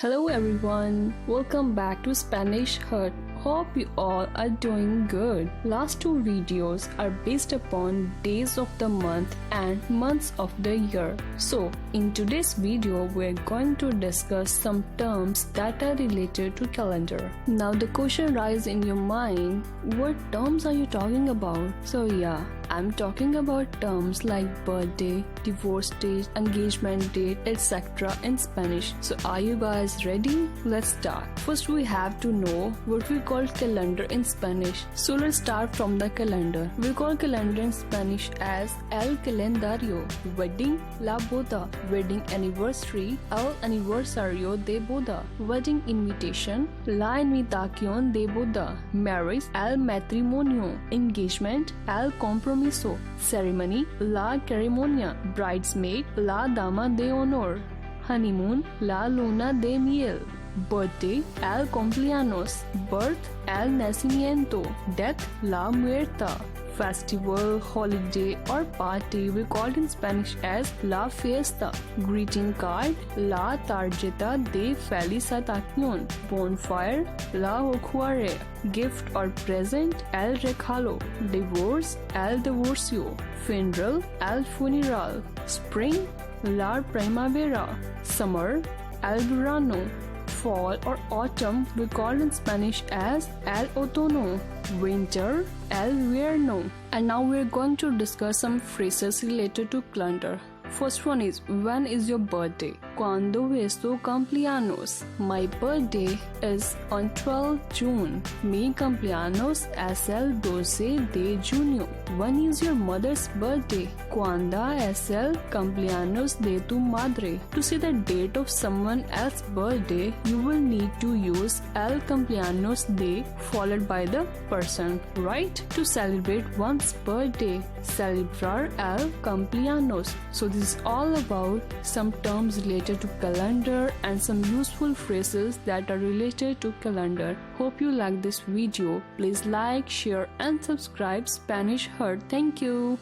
Hello everyone, welcome back to Spanish Hut. Hope you all are doing good. Last two videos are based upon days of the month and months of the year. So, in today's video, we're going to discuss some terms that are related to calendar. Now the question arises in your mind, what terms are you talking about? So yeah, I'm talking about terms like birthday, divorce date, engagement date, etc. in Spanish. So are you guys ready? Let's start. First we have to know what we call calendar in Spanish. So let's start from the calendar. We call calendar in Spanish as el calendario. Wedding, la boda. Wedding anniversary, el aniversario de boda. Wedding invitation, la invitación de boda. Marriage, el matrimonio. Engagement, el compromiso. Ceremony, la ceremonia. Bridesmaid, la dama de honor. Honeymoon, la luna de miel. Birthday, el cumpleaños. Birth, el nacimiento. Death, la muerta. Festival, holiday or party we call in Spanish as la fiesta. Greeting card, la tarjeta de felicitación. Bonfire, la hoguera. Gift or present, el regalo. Divorce, el divorcio. Funeral, el funeral. Spring, la primavera. Summer, el verano. Fall or autumn we call in Spanish as el otoño. Winter, el invierno. And now we're going to discuss some phrases related to calendar. First one is, when is your birthday? ¿Cuándo es tu cumpleaños? My birthday is on 12 June. Mi cumpleaños es el 12 de junio. When is your mother's birthday? ¿Cuándo es el cumpleaños de tu madre? To say the date of someone else's birthday, you will need to use el cumpleaños de followed by the person, right? To celebrate one's birthday, celebrar el cumpleaños. So this is all about some terms related to calendar and some useful phrases that are related to calendar. Hope you like this video. Please like, share and subscribe Spanish Hut. Thank you.